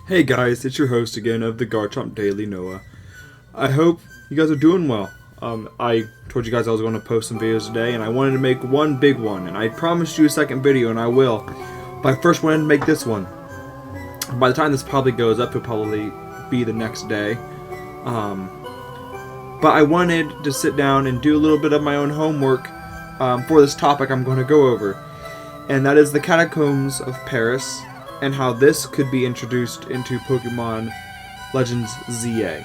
Hey guys, it's your host again of the Garchomp Daily, Noah. I hope you guys are doing well. I told you guys I was going to post some videos today, and I wanted to make one big one, and I promised you a second video, and I will. But I first wanted to make this one. By the time this probably goes up, it'll probably be the next day. But I wanted to sit down and do a little bit of my own homework for this topic I'm going to go over, and that is the catacombs of Paris, and how this could be introduced into Pokémon Legends ZA.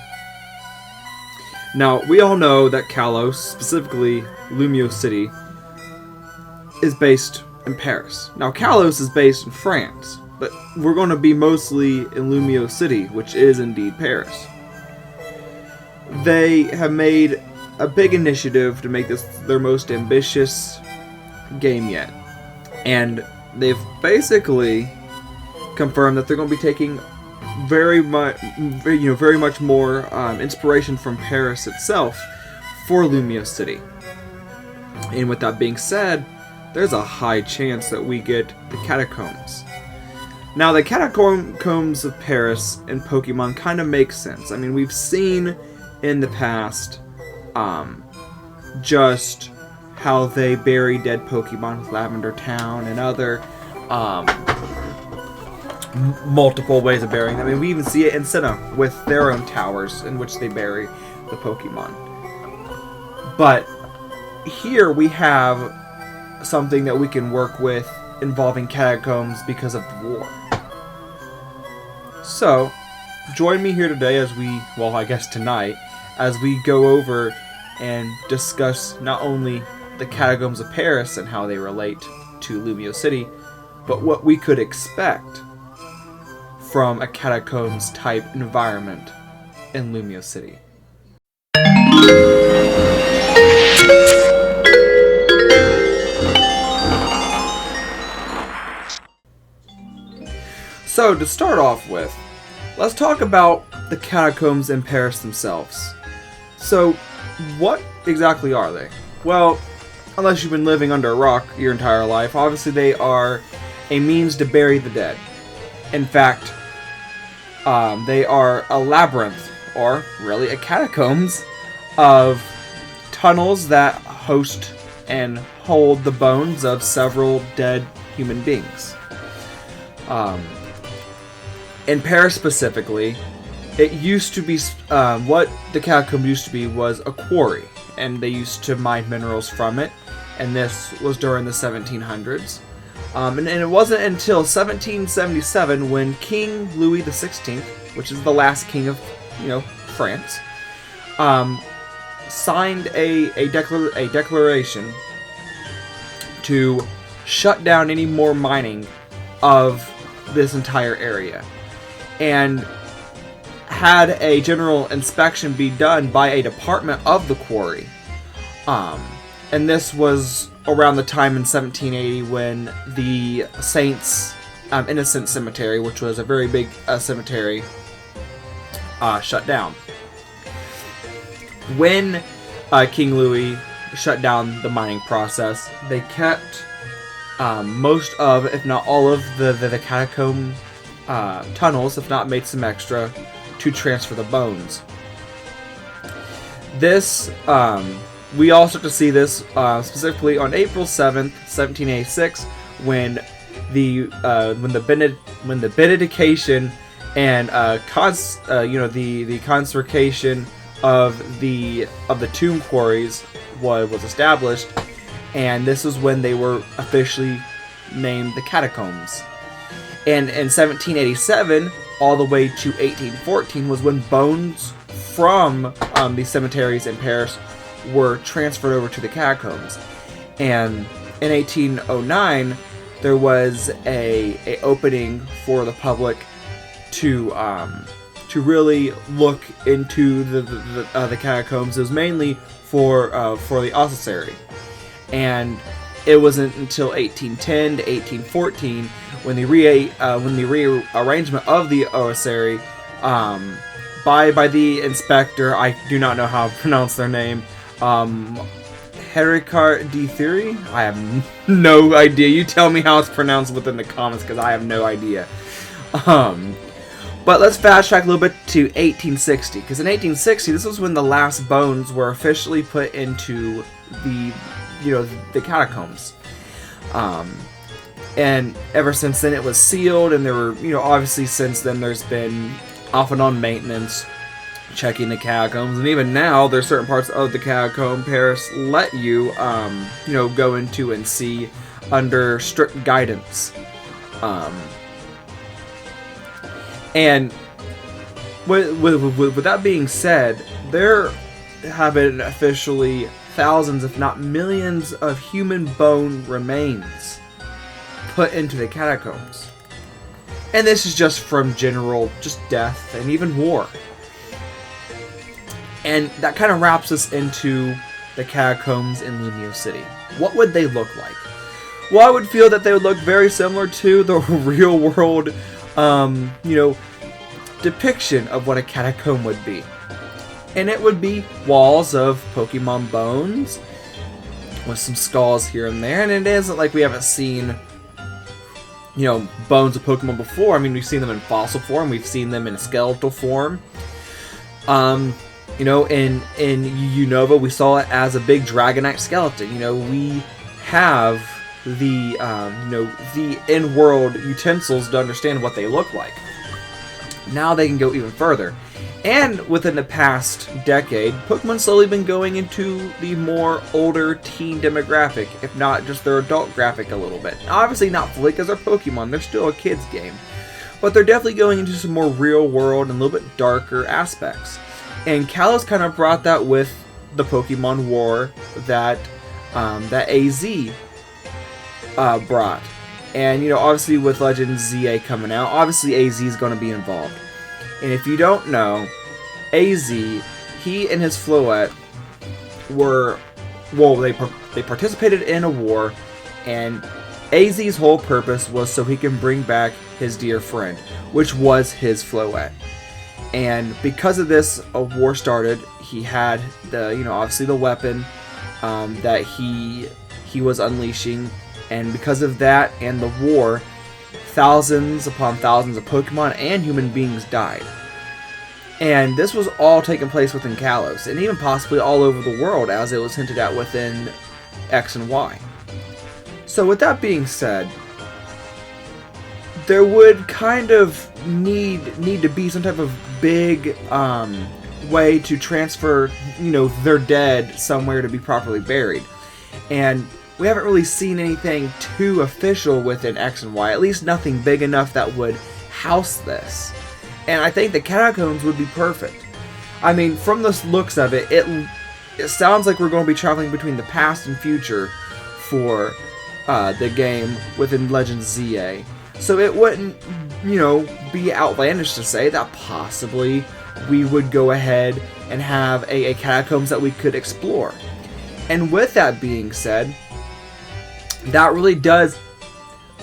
Now, we all know that Kalos, specifically Lumio City, is based in Paris. Now, Kalos is based in France, but we're going to be mostly in Lumio City, which is indeed Paris. They have made a big initiative to make this their most ambitious game yet. And they've basically confirmed that they're going to be taking very much more inspiration from Paris itself for Lumio City. And with that being said, there's a high chance that we get the catacombs. Now, the catacombs of Paris in Pokemon kind of make sense. I mean, we've seen in the past just how they bury dead Pokemon with Lavender Town and other multiple ways of burying them. I mean, we even see it in Sinnoh with their own towers in which they bury the Pokemon. But here we have something that we can work with involving catacombs because of the war. So, join me here today as tonight, as we go over and discuss not only the catacombs of Paris and how they relate to Lumio City, but what we could expect from a catacombs type environment in Lumio City. So, to start off with, let's talk about the catacombs in Paris themselves. So, what exactly are they? Well, unless you've been living under a rock your entire life, obviously they are a means to bury the dead. In fact, they are a labyrinth, or really a catacombs, of tunnels that host and hold the bones of several dead human beings. In Paris specifically, it used to be, what the catacomb used to be was a quarry, and they used to mine minerals from it, and this was during the 1700s. And it wasn't until 1777 when King Louis XVI, which is the last king of, France, signed a declaration to shut down any more mining of this entire area, and had a general inspection be done by a department of the quarry. And this was around the time in 1780 when the Saints Innocent Cemetery, which was a very big cemetery, shut down. When King Louis shut down the mining process, they kept most of, if not all of, the catacomb tunnels, if not made some extra, to transfer the bones. This, we all start to see this specifically on April 7th, 1786, when the benediction and the consecration of the tomb quarries was established, and this is when they were officially named the catacombs. And in 1787, all the way to 1814, was when bones from these cemeteries in Paris were transferred over to the catacombs. And in 1809, there was a opening for the public to really look into the catacombs. It was mainly for the ossuary, and it wasn't until 1810 to 1814 when the rearrangement of the ossuary by the inspector. I do not know how to pronounce their name. Hericart de Theory? I have no idea. You tell me how it's pronounced within the comments, because I have no idea. But let's fast track a little bit to 1860, because in 1860, this was when the last bones were officially put into the, the catacombs. And ever since then, it was sealed, and there were, obviously since then, there's been off and on maintenance, checking the catacombs, and even now, there's certain parts of the catacomb Paris let you, go into and see under strict guidance. And with that being said, there have been officially thousands, if not millions, of human bone remains put into the catacombs. And this is just from just death and even war. And that kind of wraps us into the catacombs in Lumio City. What would they look like? Well, I would feel that they would look very similar to the real world, depiction of what a catacomb would be. And it would be walls of Pokemon bones with some skulls here and there. And it isn't like we haven't seen, bones of Pokemon before. I mean, we've seen them in fossil form. We've seen them in skeletal form. In Unova, we saw it as a big Dragonite skeleton. We have the in-world utensils to understand what they look like. Now they can go even further. And within the past decade, Pokemon's slowly been going into the more older teen demographic, if not just their adult graphic a little bit. Obviously not fully, because they're Pokemon, they're still a kid's game. But they're definitely going into some more real world and a little bit darker aspects. And Kalos kind of brought that with the Pokemon War that AZ brought. And, obviously with Legends ZA coming out, obviously AZ is going to be involved. And if you don't know, AZ, he and his Floette they participated in a war, and AZ's whole purpose was so he can bring back his dear friend, which was his Floette. And because of this, a war started. He had obviously the weapon that he was unleashing, and because of that and the war, thousands upon thousands of Pokemon and human beings died. And this was all taking place within Kalos, and even possibly all over the world, as it was hinted at within X and Y. So with that being said, there would kind of need to be some type of big way to transfer, their dead somewhere to be properly buried. And we haven't really seen anything too official within X and Y, at least nothing big enough that would house this. And I think the catacombs would be perfect. I mean, from the looks of it, it sounds like we're going to be traveling between the past and future for the game within Legends ZA. So it wouldn't, be outlandish to say that possibly we would go ahead and have a catacombs that we could explore. And with that being said, that really does,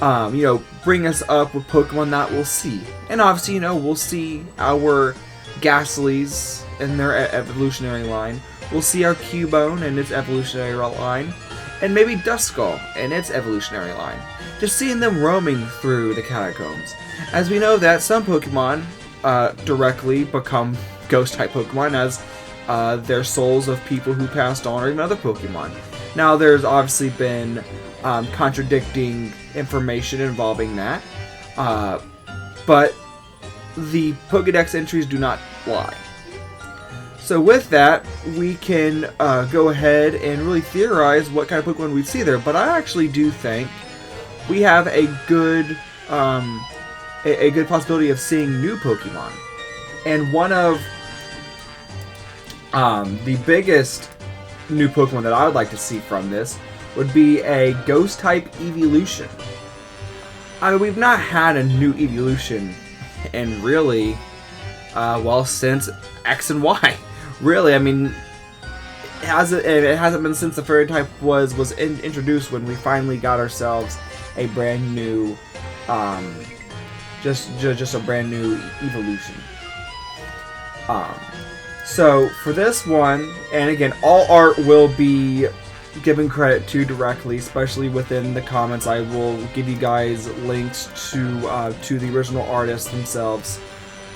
bring us up with Pokemon that we'll see. And obviously, we'll see our Ghastlies in their evolutionary line. We'll see our Cubone and its evolutionary line. And maybe Duskull and its evolutionary line. Just seeing them roaming through the catacombs. As we know that some Pokemon directly become Ghost-type Pokemon as they're souls of people who passed on, or even other Pokemon. Now, there's obviously been contradicting information involving that, but the Pokedex entries do not lie. So with that, we can go ahead and really theorize what kind of Pokemon we'd see there. But I actually do think we have a good possibility of seeing new Pokemon. And one of the biggest new Pokemon that I would like to see from this would be a Ghost-type eeveelution. I mean, we've not had a new eeveelution in really, since X and Y. Really, I mean, it hasn't been since the Fairy type was introduced when we finally got ourselves a brand new, just a brand new eeveelution. So for this one, and again, all art will be given credit to directly, especially within the comments. I will give you guys links to the original artists themselves.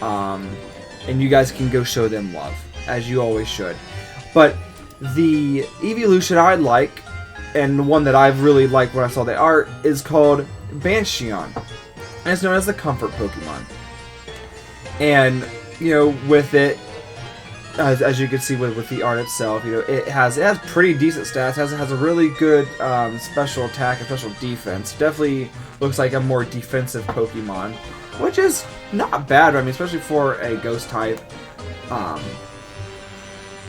and you guys can go show them love, as you always should. But the eeveelution I like, and the one that I've really liked when I saw the art, is called Bansheon, and it's known as the Comfort Pokemon. And with it, as you can see with the art itself, it has pretty decent stats. It has a really good special attack and special defense. Definitely looks like a more defensive Pokemon, which is not bad. I mean, especially for a Ghost type.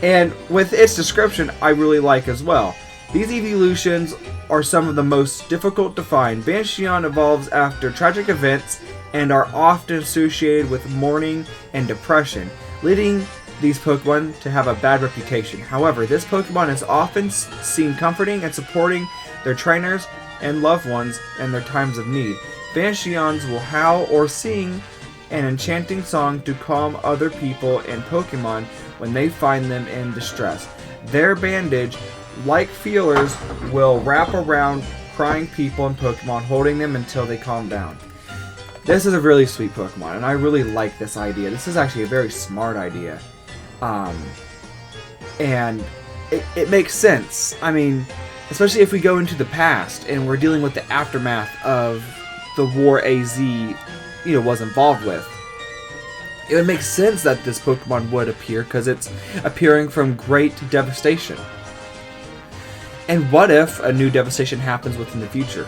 And with its description, I really like as well. These eeveelutions are some of the most difficult to find. Bansheon evolves after tragic events and are often associated with mourning and depression, leading these Pokemon to have a bad reputation. However, this Pokemon is often seen comforting and supporting their trainers and loved ones in their times of need. Bansheons will howl or sing an enchanting song to calm other people and Pokemon when they find them in distress. Their bandage, like feelers, will wrap around crying people and Pokemon, holding them until they calm down. This is a really sweet Pokemon, and I really like this idea. This is actually a very smart idea. And it makes sense. I mean, especially if we go into the past and we're dealing with the aftermath of the war AZ, was involved with. It would make sense that this Pokemon would appear because it's appearing from great devastation. And what if a new devastation happens within the future?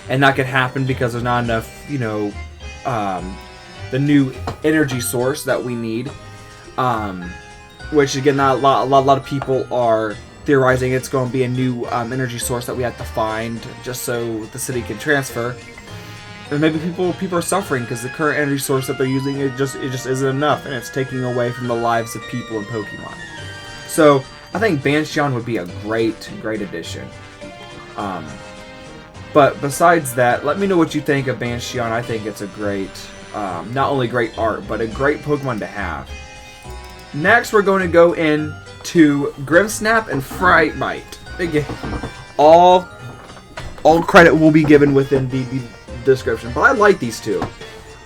And that could happen because there's not enough, the new energy source that we need. Which again, a lot of people are theorizing it's going to be a new energy source that we have to find just so the city can transfer. And maybe people are suffering because the current energy source that they're using it just isn't enough, and it's taking away from the lives of people and Pokemon. So I think Bansheon would be a great addition. But besides that, let me know what you think of Bansheon. I think it's a great, not only great art, but a great Pokemon to have. Next, we're going to go into Grimmsnap and Frightbite. Again, all credit will be given within the description, but I like these two.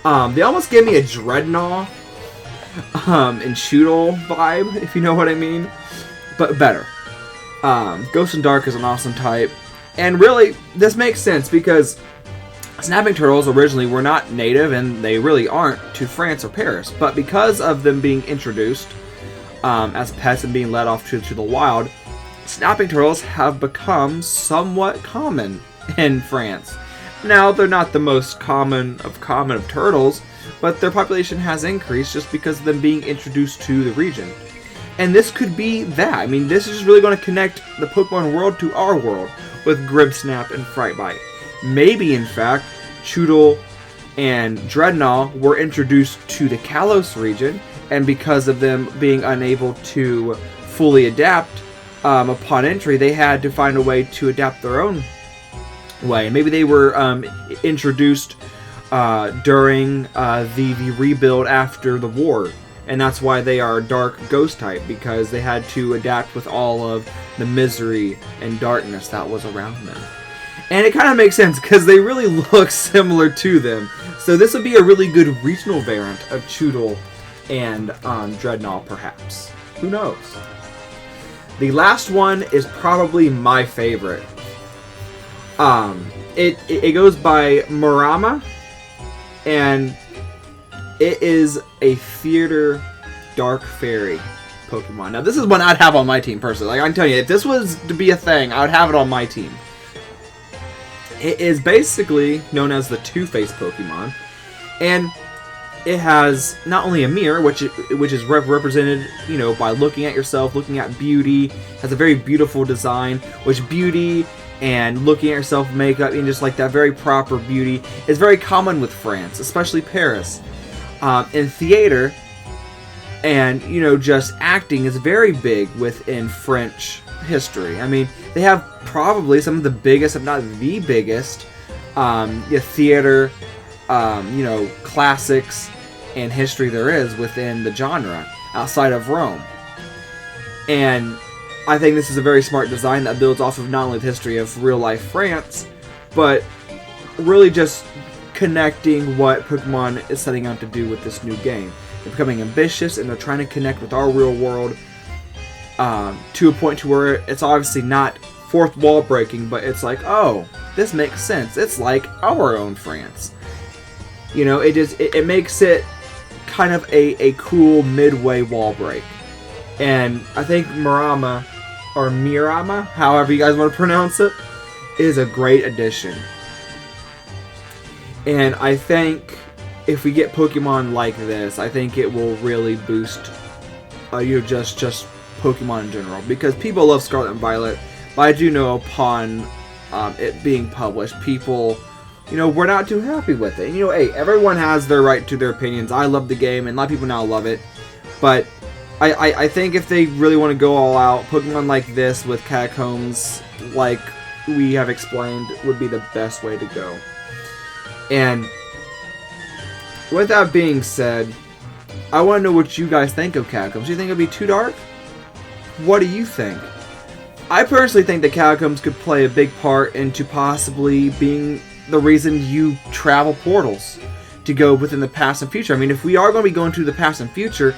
They almost give me a Dreadnought and Choodle vibe, if you know what I mean, but better. Ghost and Dark is an awesome type, and really, this makes sense because snapping turtles originally were not native, and they really aren't, to France or Paris, but because of them being introduced as pets and being let off to the wild, snapping turtles have become somewhat common in France. Now, they're not the most common of turtles, but their population has increased just because of them being introduced to the region. And this could be that. I mean, this is just really going to connect the Pokemon world to our world with Grimmsnap and Frightbite. Maybe, in fact, Choodle and Dreadnought were introduced to the Kalos region, and because of them being unable to fully adapt upon entry, they had to find a way to adapt their own way. Maybe they were introduced during the rebuild after the war, and that's why they are dark ghost type, because they had to adapt with all of the misery and darkness that was around them. And it kind of makes sense because they really look similar to them. So this would be a really good regional variant of Choodle and Dreadnought, perhaps. Who knows? The last one is probably my favorite. It goes by Murama, and it is a theater dark fairy Pokemon. Now this is one I'd have on my team personally. Like, I'm telling you, if this was to be a thing, I would have it on my team. It is basically known as the Two-Face Pokemon, and it has not only a mirror, which is represented, by looking at yourself, looking at beauty. Has a very beautiful design, which beauty and looking at yourself, makeup, and just like that very proper beauty is very common with France, especially Paris. In theater, and just acting is very big within French history. I mean, they have probably some of the biggest, if not the biggest, theater, classics and history there is within the genre outside of Rome. And I think this is a very smart design that builds off of not only the history of real life France, but really just connecting what Pokemon is setting out to do with this new game. They're becoming ambitious, and they're trying to connect with our real world to a point to where it's obviously not fourth wall breaking, but it's like, oh, this makes sense. It's like our own France. You know, it makes it kind of a cool midway wall break. And I think Miramar, however you guys want to pronounce it, is a great addition. And I think if we get Pokemon like this, I think it will really boost just Pokemon in general. Because people love Scarlet and Violet, but I do know upon it being published, people, were not too happy with it. And, hey, everyone has their right to their opinions. I love the game, and a lot of people now love it. But I think if they really want to go all out, Pokemon like this with Catacombs, like we have explained, would be the best way to go. And with that being said, I want to know what you guys think of Catacombs. Do you think it'll be too dark? What do you think? I personally think that Catacombs could play a big part into possibly being the reason you travel portals to go within the past and future. I mean, if we are going to be going to the past and future,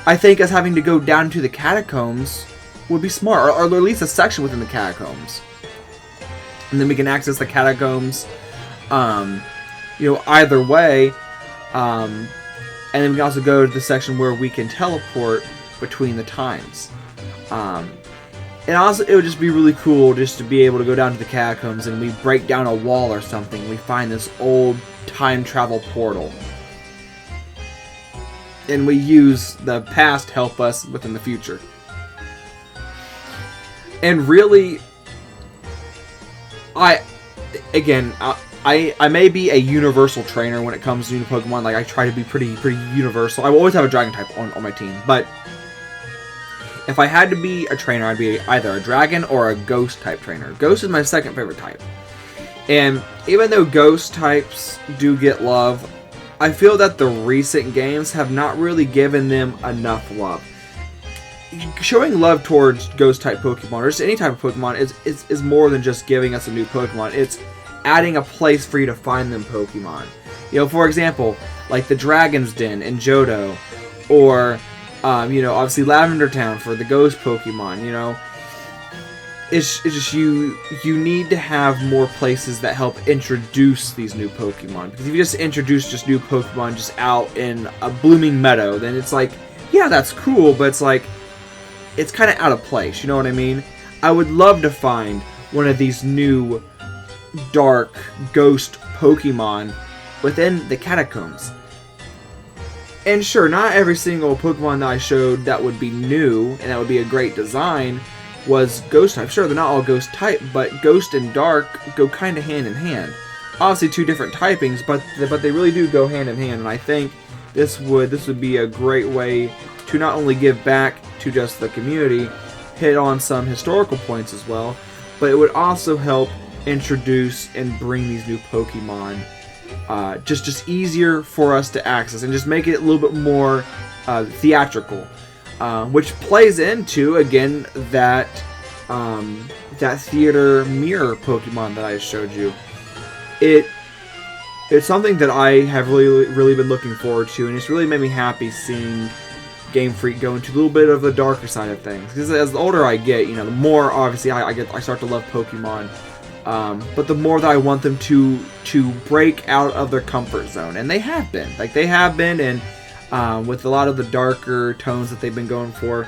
I think us having to go down to the Catacombs would be smart, or at least a section within the Catacombs. And then we can access the Catacombs, either way. And then we can also go to the section where we can teleport between the times. And also, it would just be really cool just to be able to go down to the Catacombs and we break down a wall or something. We find this old time travel portal. And we use the past to help us within the future. And really, I may be a universal trainer when it comes to new Pokemon. Like, I try to be pretty universal. I will always have a Dragon type on my team, but if I had to be a trainer, I'd be either a Dragon or a Ghost type trainer. Ghost is my second favorite type. And even though Ghost types do get love, I feel that the recent games have not really given them enough love. Showing love towards Ghost type Pokemon, or just any type of Pokemon, is more than just giving us a new Pokemon. It's adding a place for you to find them Pokemon. For example, like the Dragon's Den in Johto, or obviously Lavender Town for the Ghost Pokemon. It's just you need to have more places that help introduce these new Pokemon. Because if you just introduce just new Pokemon just out in a blooming meadow, then it's like, yeah, that's cool, but it's like, it's kind of out of place, you know what I mean? I would love to find one of these new dark ghost Pokemon within the Catacombs. And sure, not every single Pokemon that I showed that would be new and that would be a great design was Ghost type. Sure, they're not all Ghost type, but Ghost and Dark go kind of hand in hand. Obviously, two different typings, but they really do go hand in hand. And I think this would be a great way to not only give back to just the community, hit on some historical points as well, but it would also help introduce and bring these new Pokemon just easier for us to access and just make it a little bit more theatrical, which plays into again that theater mirror Pokemon that I showed you. It's something that I have really been looking forward to, and it's really made me happy seeing Game Freak go into a little bit of the darker side of things. Because as the older I get, the more obviously I start to love Pokemon. But the more that I want them to break out of their comfort zone, and they have been, and with a lot of the darker tones that they've been going for,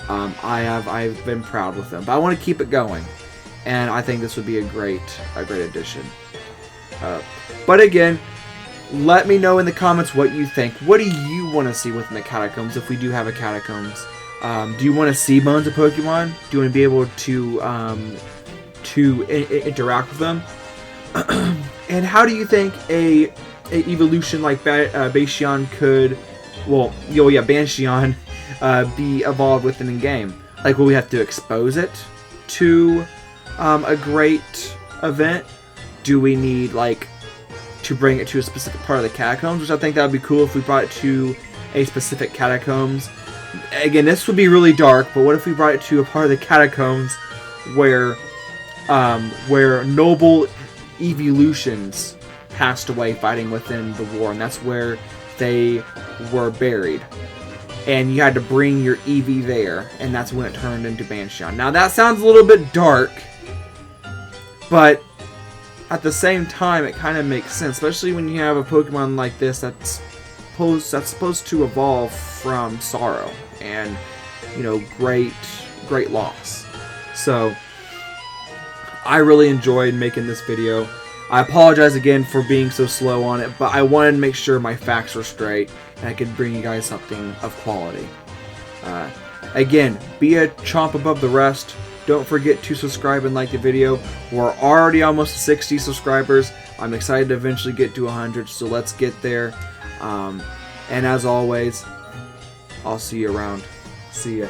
I've been proud with them. But I want to keep it going, and I think this would be a great addition. But again, let me know in the comments what you think. What do you want to see within the Catacombs if we do have a Catacombs? Do you want to see Bones of Pokemon? Do you want to be able to interact with them? And how do you think a evolution like Bastion could, Bastion, be evolved within the game? Like, will we have to expose it to a great event? Do we need to bring it to a specific part of the Catacombs? Which I think that would be cool if we brought it to a specific Catacombs. Again, this would be really dark, but what if we brought it to a part of the Catacombs where noble eeveelutions passed away fighting within the war, and that's where they were buried. And you had to bring your Eevee there, and that's when it turned into Bansheon. Now that sounds a little bit dark, but at the same time it kind of makes sense, especially when you have a Pokemon like this that's supposed to evolve from sorrow and, you know, great loss. So I really enjoyed making this video. I apologize again for being so slow on it, but I wanted to make sure my facts were straight and I could bring you guys something of quality. Again, be a chomp above the rest. Don't forget to subscribe and like the video. We're already almost 60 subscribers. I'm excited to eventually get to 100, so let's get there. And as always, I'll see you around. See ya.